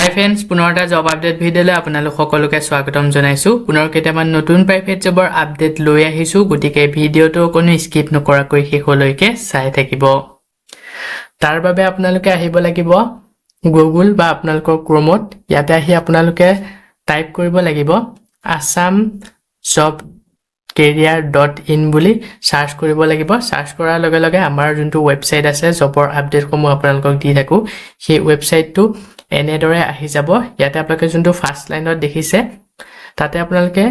হাই friends পুনৰ এটা job update ভিডিঅ'লৈ আপোনালোক সকলোকে স্বাগতম জনাইছো পুনৰ কেইটামান নতুন প্ৰাইভেট জবৰ আপডেট লৈ আহিছো গতিকে ভিডিঅ'টো কোনো স্কিপ নকৰাকৈ শেষলৈকে চাই থাকিব তাৰ বাবে আপোনালোকে আহিব লাগিব গুগল বা আপোনালোকৰ ক্ৰোমত ইয়াতে আহি আপোনালোকে টাইপ কৰিব লাগিব assam job career.in বুলি সাৰ্চ কৰিব লাগিব সাৰ্চ কৰাৰ লগে লগে আমাৰ যোনটো ৱেবসাইট আছে জবৰ আপডেট সমূহ আপোনালোকক দি থাকো সেই ৱেবসাইটটো এনেদৰে আহি যাব ইয়াতে আপোনালোকে যোনটো ফাৰ্স্ট লাইনত দেখিছে তাতে আপোনালোকে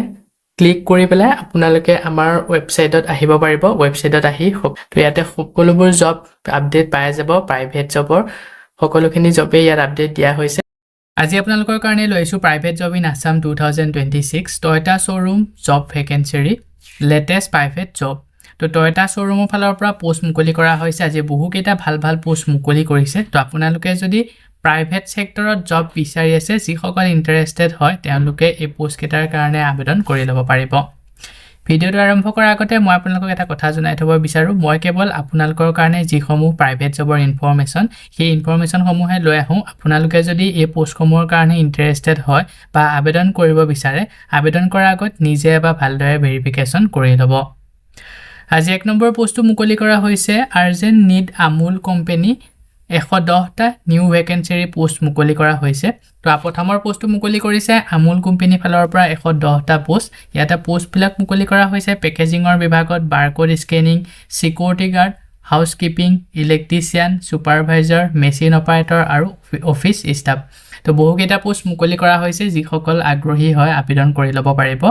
ক্লিক কৰি পেলাই আপোনালোকে আমাৰ ৱেবসাইটত আহিব পাৰিব ৱেবসাইটত আহি তো ইয়াতে সকলোবোৰ জব আপডেট পাই যাব প্ৰাইভেট জবৰ সকলোখিনি জবে ইয়াত আপডেট দিয়া হৈছে আজি আপোনালোকৰ কাৰণে লৈছো private job in Assam 2026 Toyota showroom job vacancy latest private job তো টয়োটা শোৰুমৰ ফালৰ পৰা পোষ্ট মুকলি কৰা হৈছে আজি বহু কেইটা ভাল পোষ্ট মুকলি কৰিছে তো আপোনালোকে যদি প্ৰাইভেট সেক্টৰত জব বিচাৰি আছে যি সকল ইন্টাৰেস্টেড হয় তেওঁলোকে এই পোষ্ট কেটাৰ কাৰণে আবেদন কৰি ল'ব পাৰিব ভিডিঅ'টো আৰম্ভ কৰাৰ আগতে মই আপোনালোকক এটা কথা জনাই থব বিচাৰো মই কেৱল আপোনালোকৰ কাৰণে যি সমূহ প্ৰাইভেট জবৰ ইনফৰমেশন সেই ইনফৰমেশন সমূহে লৈ আহো আপোনালোকে যদি এই পোষ্ট সমূহৰ কাৰণে ইন্টাৰেস্টেড হয় বা আবেদন কৰিব বিচাৰে আবেদন কৰাৰ আগত নিজে এবাৰ ভালদৰে ভেৰিফিকেশন কৰি ল'ব আজি এক নম্বৰ পোষ্টটো মুকলি কৰা হৈছে আৰ্জেন্ট নিড আমুল কোম্পানী 110টা নিউ ভেকেন্সি পোষ্ট মুকলি কৰা হৈছে তো প্ৰথমৰ পোষ্টটো মুকলি কৰিছে আমুল কোম্পানী ফালৰ পৰা 110টা পোষ্ট ইয়াতে পোষ্ট বিলাক মুকলি কৰা হৈছে পেকেজিংৰ বিভাগত barcode scanning security guard housekeeping electrician supervisor machine operator আৰু অফিস ষ্টাফ তো বহু কেইটা পোষ্ট মুকলি কৰা হৈছে যি সকল আগ্ৰহী হয় আবেদন কৰি ল'ব পাৰিব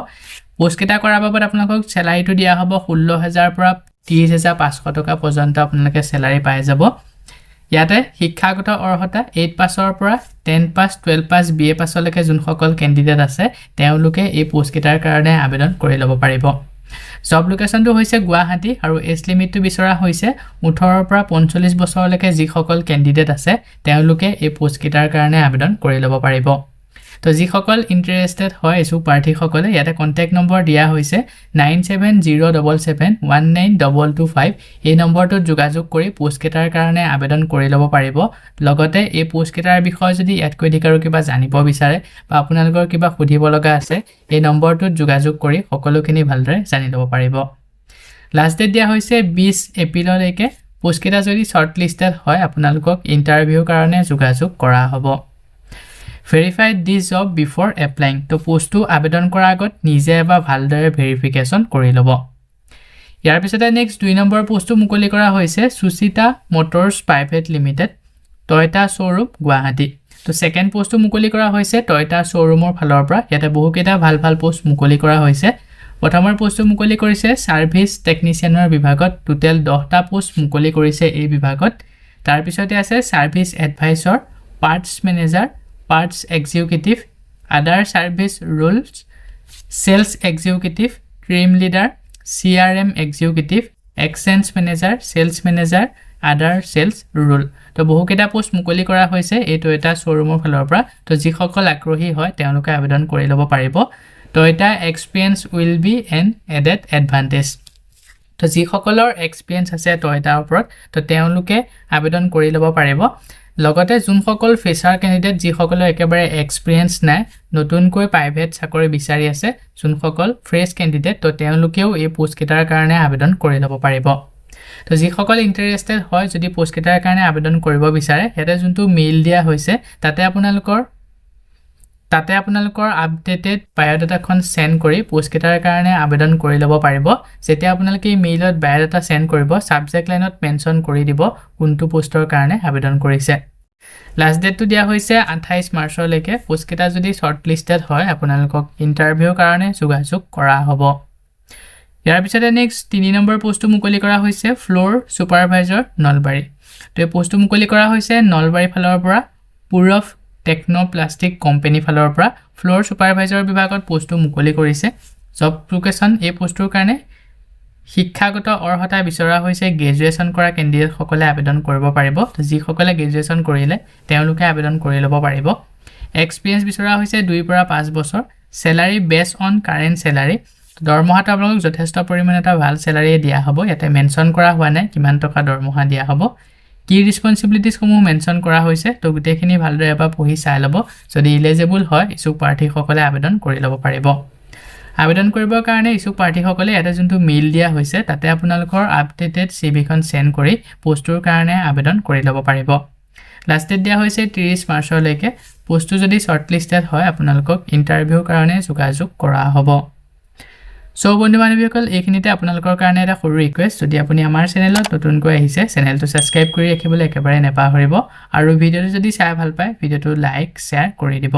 পোষ্ট কেইটা কৰাৰ বাবদ আপোনালোকক স্যালাৰিটো দিয়া হ'ব 16000 পৰা 30500 টকা পৰ্যন্ত আপোনালোকে স্যালাৰি পাই যাব ইয়াতে শিক্ষাগত অৰ্হতা 8 পাছৰ পৰা 10 পাছ 12 পাছ বিএ পাছলৈকে যোন সকল ক্যান্ডিডেট আছে তেওঁলোকে এই পোষ্ট কেটাৰ কাৰণে আবেদন কৰি ল'ব পাৰিব জব লোকেশনটো হৈছে গুৱাহাটী আৰু এজ লিমিটটো বিচৰা হৈছে 18 পৰা 45 বছৰলৈকে যি সকল ক্যান্ডিডেট আছে তেওঁলোকে এই পোষ্ট কেটাৰ কাৰণে আবেদন কৰি ল'ব পাৰিব তো যি সকল ইন্টাৰেস্টেড হয় এসু প্ৰাৰ্থী সকলে ইয়াতে কন্টাক্ট নম্বৰ দিয়া হৈছে 9707719225 এই নম্বৰটো যোগাযোগ কৰি পোষ্ট কেটাৰ কাৰণে আবেদন কৰি ল'ব পাৰিব লগতে এই পোষ্ট কেটাৰ বিষয়ে যদি ইয়াতকৈ অধিক কিবা জানিব বিচাৰে বা আপোনালোকৰ কিবা সুধিব লগা আছে এই নম্বৰটো যোগাযোগ কৰি সকলোখিনি ভালদৰে জানি ল'ব পাৰিব লাষ্ট ডেট দিয়া হৈছে 20 এপ্ৰিললৈকে পোষ্ট কেটা যদি শৰ্টলিস্টেড হয় আপোনালোকক ইন্টাৰভিউ কাৰণে যোগাযোগ কৰা হ'ব Verify this job before applying to post to আবেদন কৰাৰ আগত নিজে এবাৰ ভালদৰে ভেৰিফিকেশন কৰি ল'ব ইয়াৰ পিছতে নেক্সট 2 নম্বৰ পোষ্টটো মুকলি কৰা হৈছে Suchita motors private limited Toyota showroom Guwahati তো সেকেন্ড পোষ্টটো মুকলি কৰা হৈছে টয়োটা শোৰুমৰ ফালৰ পৰা ইয়াতে বহু কেইটা ভাল পোষ্ট মুকলি কৰা হৈছে প্ৰথমৰ পোষ্টটো মুকলি কৰিছে সাৰ্ভিস টেকনিচিয়ানৰ বিভাগত টোটাল 10টা পোষ্ট মুকলি কৰিছে এই বিভাগত তাৰ পিছতে আছে service advisor parts manager Parts Executive, Other Service Roles, Sales Executive, Team Leader, CRM Executive, Exchange Manager, Sales Manager, Other Sales Role. তো বহু কেইটা পোষ্ট মুকলি কৰা হৈছে এই টয়োটা শোৰুমৰ ফালৰ পৰা তো যি সকল আগ্ৰহী হয় তেওঁলোকে আবেদন কৰি ল'ব পাৰিব Toyota experience will be an added advantage তো যি সকলৰ এক্সপেৰিয়েন্স আছে টয়োটাৰ ওপৰত তো তেওঁলোকে আবেদন কৰি ল'ব পাৰিব লগতে যোন সকল ফ্ৰেছাৰ ক্যান্ডিডেট যি সকলৰ একেবাৰে এক্সপেৰিয়েন্স নাই নতুনকৈ প্ৰাইভেট চাকৰি বিচাৰি আছে যোন সকল ফ্ৰেছ ক্যান্ডিডেট তো তেওঁলোকেও এই পোষ্ট কেটাৰ কাৰণে আবেদন কৰি ল'ব পাৰিব তো যি সকল ইন্টাৰেস্টেড হয় যদি পোষ্ট কেটাৰ কাৰণে আবেদন কৰিব বিচাৰে হেতে যোনটো মেইল দিয়া হৈছে তাতে আপোনালোকৰ আপডেটেড বায়োডাটাখন সেন্ড কৰি পোষ্ট কেটাৰ কাৰণে আবেদন কৰি ল'ব পাৰিব যেতিয়া আপোনালোকে মেইলত বায়োডাটা সেন্ড কৰিব সাবজেক্ট লাইনত মেনশন কৰি দিব কোনটো পোষ্টৰ কাৰণে আবেদন কৰিছে লাষ্ট ডেটটো দিয়া হৈছে 28 মাৰ্চলৈকে পোষ্ট কেটা যদি শৰ্টলিস্টেড হয় আপোনালোকক ইন্টাৰভিউ কাৰণে যোগাযোগ কৰা হ'ব ইয়াৰ পিছতে নেক্সট 3 নম্বৰ পোষ্টটো মুকলি কৰা হৈছে ফ্লোৰ সুপাৰভাইজাৰ নলবাৰী তো এই পোষ্টটো মুকলি কৰা হৈছে নলবাৰী ফালৰ পৰা পুৰফ টেকনো প্লাষ্টিক কোম্পানী ফালৰ পৰা ফ্লোৰ সুপাৰভাইজাৰ বিভাগত পোষ্টটো মুকলি কৰিছে জব লোকেশন এই পোষ্টৰ কাৰণে শিক্ষাগত অৰ্হতা বিচৰা হৈছে গ্ৰেজুৱেচন কৰা ক্যান্ডিডেট সকলে আবেদন কৰিব পাৰিব তো যি সকলে গ্ৰেজুৱেচন কৰিলে তেওঁলোকে আবেদন কৰি ল'ব পাৰিব এক্সপেৰিয়েন্স বিচৰা হৈছে 2 পৰা 5 বছৰ salary base on current salary দৰমহাটো আপোনালোক যথেষ্ট পৰিমাণে এটা ভাল স্যালাৰি দিয়া হ'ব ইয়াতে মেনশন কৰা হোৱা নাই কিমান টকা দৰমহা দিয়া হ'ব কি ৰেসপন্সিবিলিটিজ সমূহ মেনশন কৰা হৈছে তো গুটেখিনি ভালদৰে এবাৰ পঢ়ি চাই ল'ব যদি এলিজিবল হয় ইছুক প্ৰাৰ্থীসকলে আবেদন কৰি ল'ব পাৰিব আবেদন কৰিবৰ কাৰণে ইছুক প্ৰাৰ্থীসকলে এটা যোনটো মেইল দিয়া হৈছে তাতে আপোনালোকৰ আপডেটেড সিভিখন সেন্ড কৰি পোষ্টৰ কাৰণে আবেদন কৰি ল'ব পাৰিব লাষ্ট ডেট দিয়া হৈছে 30 মাৰ্চলৈকে পোষ্টটো যদি শৰ্টলিষ্টেড হয় আপোনালোকক ইন্টাৰভিউৰ কাৰণে যোগাযোগ কৰা হ'ব সো বন্ধু বান্ধৱীসকল এইখিনিতে আপোনালোকৰ কাৰণে এটা সৰু ৰিকুৱেষ্ট যদি আপুনি আমাৰ চেনেলত নতুনকৈ আহিছে চেনেলটো সাবস্ক্ৰাইব কৰি ৰাখিবলৈ একেবাৰে নেপাহৰিব আৰু ভিডিঅটো যদি চাই ভাল পায় ভিডিঅটো লাইক শেয়াৰ কৰি দিব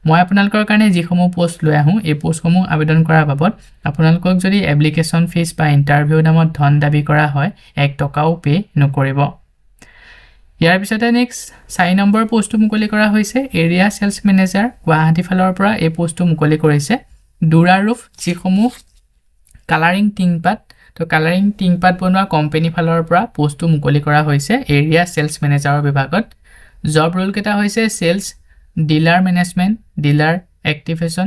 মই আপোনালোকৰ কাৰণে যিসমূহ পোষ্ট লৈ আহোঁ এই পোষ্টসমূহ আবেদন কৰাৰ বাবদ আপোনালোকক যদি এপ্লিকেশ্যন ফিজ বা ইন্টাৰভিউ নামত ধন দাবী কৰা হয় 1 টকাও পে নকৰিব ইয়াৰ পিছতে নেক্সট 4 নম্বৰ পোষ্টটো মুকলি কৰা হৈছে এৰিয়া সেলছ মেনেজাৰ গুৱাহাটী ফালৰ পৰা এই পোষ্টটো মুকলি কৰিছে দুৰাৰুফ যিসমূহ কালাৰিং টিংপাত তো কালাৰিং টিংপাত বনোৱা কোম্পানী ফালৰ পৰা পোষ্টটো মুকলি কৰা হৈছে এৰিয়া সেলছ মেনেজাৰৰ বিভাগত জব ৰোল কেটা হৈছে sales dealer management dealer activation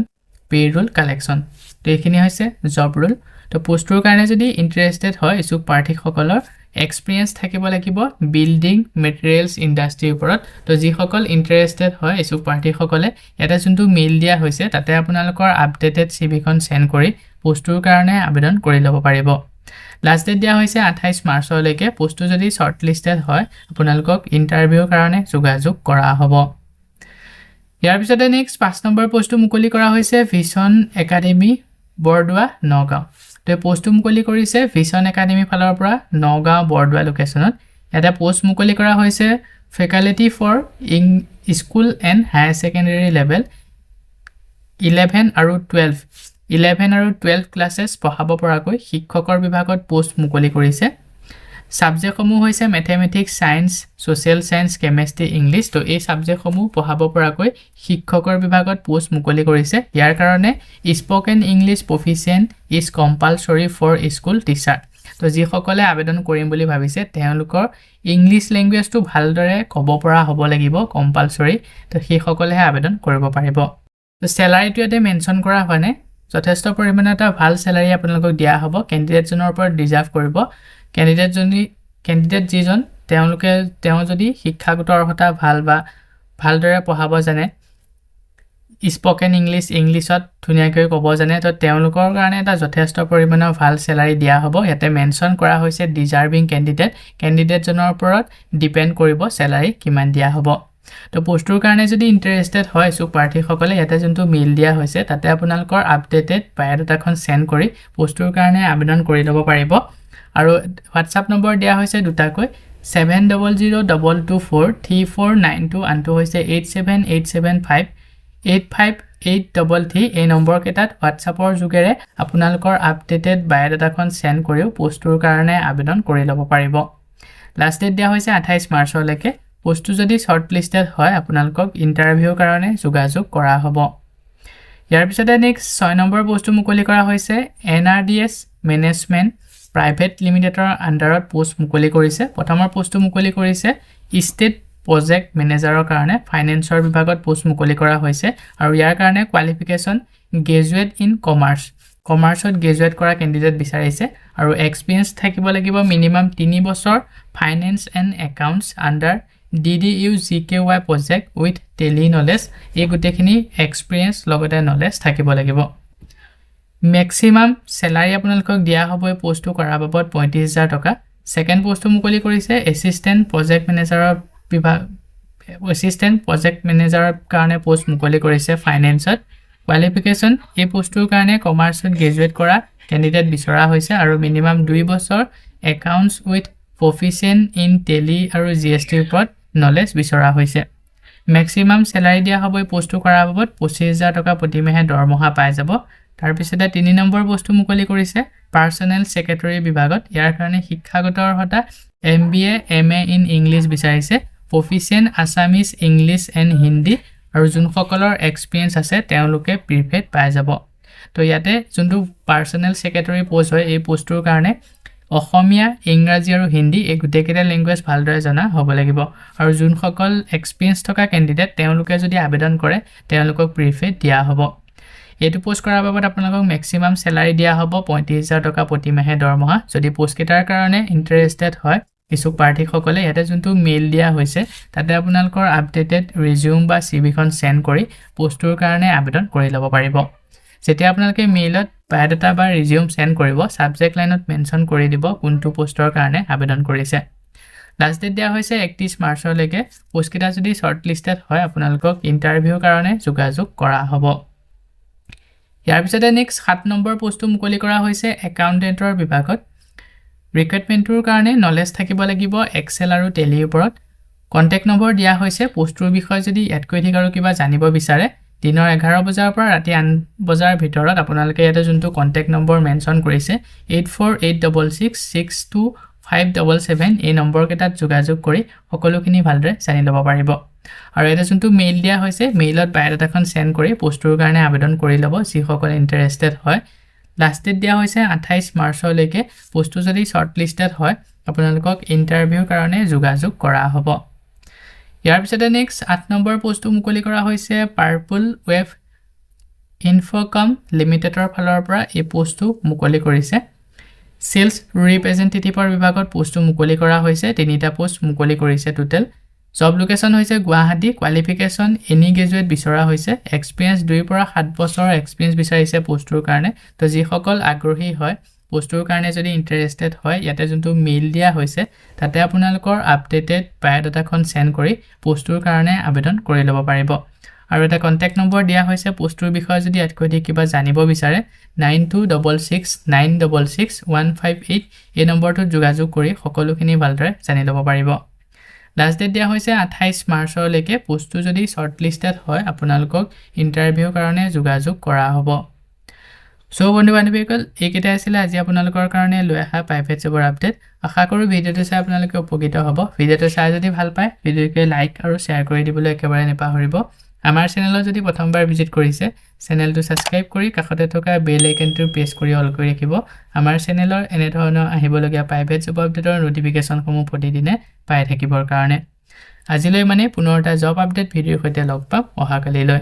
payroll collection তো এইখিনি হৈছে জব ৰোল তো পোষ্টৰ কাৰণে যদি ইন্টাৰেষ্টেড হয় ইছুক প্ৰাৰ্থীসকলৰ এক্সপেৰিয়েন্স থাকিব লাগিব বিল্ডিং মেটেৰিয়েলছ ইন্ডাষ্ট্ৰিৰ ওপৰত তো যিসকল ইন্টাৰেষ্টেড হয় ইছুক প্ৰাৰ্থীসকলে এটা যোনটো মেইল দিয়া হৈছে তাতে আপোনালোকৰ আপডেটেড সিভিখন সেন্ড কৰি পোষ্টৰ কাৰণে আবেদন কৰি ল'ব পাৰিব লাষ্ট ডেট দিয়া হৈছে 28 মাৰ্চলৈকে পোষ্টটো যদি শৰ্টলিষ্টেড হয় আপোনালোকক ইন্টাৰভিউৰ কাৰণে যোগাযোগ কৰা হ'ব ইয়াৰ পিছতে নেক্সট 5 নম্বৰ পোষ্টটো মুকলি কৰা হৈছে ভিজন একাডেমি বৰদুৱা নগাঁও তো পোষ্টটো মুকলি কৰিছে ভিজন একাডেমি ফালৰ পৰা নগাঁও বৰদুৱা লোকেশনত এটা পোষ্ট মুকলি কৰা হৈছে faculty for school and higher secondary level 11 আৰু 12 ক্লাसेस পঢ়াব পৰাকৈ শিক্ষকৰ বিভাগত পোষ্ট মুকলি কৰিছে সাবজেক্টসমূহ হৈছে mathematics science social science chemistry English তো এই সাবজেক্টসমূহ পঢ়াব পৰাকৈ শিক্ষকৰ বিভাগত পোষ্ট মুকলি কৰিছে ইয়াৰ কাৰণে spoken English proficient is compulsory for school teacher তো যিসকলে আবেদন কৰিম বুলি ভাবিছে তেওঁলোকৰ ইংলিশ ল্যাঙ্গুৱেজটো ভালদৰে ক'ব পৰা হ'ব লাগিব কম্পালসৰি তো সেইসকলে আবেদন কৰিব পাৰিব তো স্যালাৰিটো ইয়াতে মেনশন কৰা হয়নে যথেষ্ট পৰিমাণে এটা ভাল স্যালাৰি আপোনালোকক দিয়া হ'ব ক্যান্ডিডেটজনৰ ওপৰত ডিজাৰ্ভ কৰিব ক্যান্ডিডেট যিজন তেওঁ যদি শিক্ষাগত অৰ্হতা ভাল বা ভালদৰে পঢ়াব জানে স্পোকেন ইংলিশত ধুনিয়াকৈ ক'ব জানে তো তেওঁলোকৰ কাৰণে এটা যথেষ্ট পৰিমাণৰ ভাল স্যালাৰি দিয়া হ'ব ইয়াতে মেনশন কৰা হৈছে ডিজাৰ্ভিং ক্যান্ডিডেটজনৰ ওপৰত ডিপেন্ড কৰিব স্যালাৰি কিমান দিয়া হ'ব তো পোষ্টৰ কাৰণে যদি ইন্টাৰেষ্টেড হয় ইছুক প্ৰাৰ্থীসকলে ইয়াতে যোনটো মেইল দিয়া হৈছে তাতে আপোনালোকৰ আপডেটেড বায়োডাটাখন সেন্ড কৰি পোষ্টৰ কাৰণে আবেদন কৰি ল'ব পাৰিব আৰু WhatsApp নম্বৰ দিয়া হৈছে দুটাকৈ 7002243492 আনটো হৈছে 8787585833 এই নম্বৰ কেটাত WhatsAppৰ যোগেৰে আপোনালোকৰ আপডেটেড বায়োডাটাখন সেন্ড কৰিও পোষ্টৰ কাৰণে আবেদন কৰি ল'ব পাৰিব লাষ্ট ডেট দিয়া হৈছে 28 মাৰ্চলৈকে পোষ্টটো যদি শৰ্টলিষ্টেড হয় আপোনালোকক ইন্টাৰভিউৰ কাৰণে যোগাযোগ কৰা হ'ব ইয়াৰ পিছতে নেক্সট 6 নম্বৰ পোষ্টটো মুকলি কৰা হৈছে NRDS মেনেজমেন্ট প্ৰাইভেট লিমিটেডৰ আন্ডাৰত পোষ্ট মুকলি কৰিছে প্ৰথমৰ পোষ্টটো মুকলি কৰিছে ষ্টেট প্ৰজেক্ট মেনেজাৰৰ কাৰণে ফাইনেন্সৰ বিভাগত পোষ্ট মুকলি কৰা হৈছে আৰু ইয়াৰ কাৰণে কোৱালিফিকেশন গ্ৰেজুৱেট ইন কমাৰ্চত গ্ৰেজুৱেট কৰা ক্যান্ডিডেট বিচাৰিছে আৰু এক্সপেৰিয়েন্স থাকিব লাগিব মিনিমাম 3 বছৰ finance and accounts under DDU GKY project with tele knowledge এই গুটেখিনি এক্সপেৰিয়েন্স লগতে নলেজ থাকিব লাগিব ম্যাক্সিমাম স্যালাৰি আপোনালোকক দিয়া হ'ব এই পোষ্টটো কৰাৰ বাবদ 35000 টকা সেকেন্ড পোষ্টটো মুকলি কৰিছে এসিস্টেন্ট প্ৰজেক্ট মেনেজাৰৰ কাৰণে পোষ্ট মুকলি কৰিছে ফাইনেন্সত কোৱালিফিকেশন এই পোষ্টৰ কাৰণে কমাৰ্চত গ্ৰেজুৱেট কৰা ক্যান্ডিডেট বিচৰা হৈছে আৰু মিনিমাম 2 বছৰ একাউন্টছ উইথ প্ৰফিচিয়েন্ট ইন টেলি আৰু জিএসটি ওপৰত নলেজ বিচৰা হৈছে ম্যাক্সিমাম স্যালাৰি দিয়া হ'ব এই পোষ্টটো কৰাৰ বাবদ 25000 টকা প্ৰতি মাহে দৰমহা পাই যাব তাৰ পিছতে 3 নম্বৰ পোষ্টটো মুকলি কৰিছে পাৰ্সোনেল সেক্ৰেটাৰী বিভাগত ইয়াৰ কাৰণে শিক্ষাগত অৰ্হতা MBA MA ইন ইংলিশ বিচাৰিছে প্ৰফিচিয়েন্ট আসামিজ ইংলিশ এণ্ড হিন্দী আৰু যোনসকলৰ এক্সপেৰিয়েন্স আছে তেওঁলোকে প্ৰিফেট পাই যাব তো ইয়াতে যোনটো পাৰ্সোনেল সেক্ৰেটাৰী পোষ্ট হয় এই পোষ্টৰ কাৰণে অসমীয়া ইংৰাজী আৰু হিন্দী এই গুটেকেটা ল্যাঙ্গুৱেজ ভালদৰে জনা হ'ব লাগিব আৰু যোনসকল এক্সপেৰিয়েন্স থকা ক্যান্ডিডেট তেওঁলোকে যদি আবেদন কৰে তেওঁলোকক প্ৰিফেট দিয়া হ'ব এটো পোষ্ট কৰাৰ বাবদ আপোনালোকক ম্যাক্সিমাম স্যালাৰি দিয়া হ'ব 35000 টকা প্ৰতি মাহে দৰমহা যদি পোষ্ট কেটাৰ কাৰণে ইন্টাৰেষ্টেড হয় কিছু প্ৰাৰ্থীসকলে ইয়াতে যোনটো মেইল দিয়া হৈছে তাতে আপোনালোকৰ আপডেটেড ৰিজিউম বা সিভিখন সেন্ড কৰি পোষ্টটোৰ কাৰণে আবেদন কৰি ল'ব পাৰিব যেতিয়া আপোনালোকে মেইলত বায়োডাটা বা ৰিজিউম সেন্ড কৰিব সাবজেক্ট লাইনত মেনশন কৰি দিব কোনটো পোষ্টৰ কাৰণে আবেদন কৰিছে লাষ্ট ডেট দিয়া হৈছে 31 মাৰ্চলৈকে পোষ্টকেইটা যদি শৰ্টলিষ্টেড হয় আপোনালোকক ইন্টাৰভিউৰ কাৰণে যোগাযোগ কৰা হ'ব ইয়াৰ পিছতে নেক্সট 7 নম্বৰ পোষ্টটো মুকলি কৰা হৈছে একাউন্টেন্টৰ বিভাগত ৰিক্ৰুটমেন্টৰ কাৰণে নলেজ থাকিব লাগিব এক্সেল আৰু টেলিৰ ওপৰত কন্টেক্ট নম্বৰ দিয়া হৈছে পোষ্টৰ বিষয়ে যদি ইয়াতকৈ অধিক আৰু কিবা জানিব বিচাৰে দিনৰ 11 বজাৰ পৰা ৰাতি 8 বজাৰ ভিতৰত আপোনালোকে ইয়াতে যোনটো কন্টেক্ট নম্বৰ মেনশন কৰিছে 8486662577 এই নম্বৰ কেইটাত যোগাযোগ কৰি সকলোখিনি ভালদৰে জানি ল'ব পাৰিব আৰু এটা যোনটো মেইল দিয়া হৈছে মেইলত বায়োডাটাখন সেন্ড কৰি পোষ্টৰ কাৰণে আবেদন কৰি ল'ব যিসকল ইন্টাৰেষ্টেড হয় লাষ্ট ডেট দিয়া হৈছে 28 মাৰ্চলৈকে পোষ্টটো যদি শৰ্টলিষ্টেড হয় আপোনালোকক ইন্টাৰভিউৰ কাৰণে যোগাযোগ কৰা হ'ব ইয়াৰ পিছতে নেক্সট 8 নম্বৰ পোষ্টটো মুকলি কৰা হৈছে পাৰ্পল ৱেব ইনফোকম লিমিটেডৰ ফালৰ পৰা এই পোষ্টটো মুকলি কৰিছে সেলস ৰিপ্ৰেজেন্টেটিভৰ বিভাগত পোষ্টটো মুকলি কৰা হৈছে তিনিটা পোষ্ট মুকলি কৰিছে টোটেল জব লোকেশন হৈছে গুৱাহাটী কোৱালিফিকেশন এনি গ্ৰেজুৱেট বিচৰা হৈছে এক্সপেৰিয়েন্স 2 পৰা 7 বছৰৰ এক্সপেৰিয়েন্স বিচাৰিছে পোষ্টৰ কাৰণে তো যিসকল আগ্ৰহী হয় পোষ্টৰ কাৰণে যদি ইন্টাৰেষ্টেড হয় ইয়াতে যোনটো মেইল দিয়া হৈছে তাতে আপোনালোকৰ আপডেটেড বায়োডাটাখন সেন্ড কৰি পোষ্টৰ কাৰণে আবেদন কৰি ল'ব পাৰিব আৰু এটা কন্টেক্ট নম্বৰ দিয়া হৈছে পোষ্টৰ বিষয়ে যদি ইয়াতকৈ অধিক কিবা জানিব বিচাৰে 9266966158 এই নম্বৰটোত যোগাযোগ কৰি সকলোখিনি ভালদৰে জানি ল'ব পাৰিব লাষ্ট ডেট দিয়া হৈছে 28 মাৰ্চলৈকে পোষ্টটো যদি শৰ্টলিষ্টেড হয় আপোনালোকক ইন্টাৰভিউৰ কাৰণে যোগাযোগ কৰা হ'ব সো বন্ধু-বান্ধৱীসকল এইকেইটা আছিল আজি আপোনালোকৰ কাৰণে লৈ অহা প্ৰাইভেট জবৰ আপডেট আশা কৰোঁ ভিডিঅ'টো চাই আপোনালোকে উপকৃত হ'ব ভিডিঅ'টো চাই যদি ভাল পায় ভিডিঅ'টো লাইক আৰু শ্বেয়াৰ কৰি দিবলৈ একেবাৰে নাপাহৰিব আমাৰ চেনেলত যদি প্ৰথমবাৰ ভিজিট কৰিছে চেনেলটো সাবস্ক্ৰাইব কৰি কাষতে থকা বেল আইকনটো প্ৰেছ কৰি অল কৰি ৰাখিব আমাৰ চেনেলৰ এনে ধৰণৰ আহিবলগীয়া প্ৰাইভেট জব আপডেটৰ নটিফিকেশনসমূহ প্ৰতিদিনে পাই থাকিবৰ কাৰণে আজিলৈ মানে পুনৰ এটা জব আপডেট ভিডিঅ'ৰ সৈতে লগ পাম অহাকালিলৈ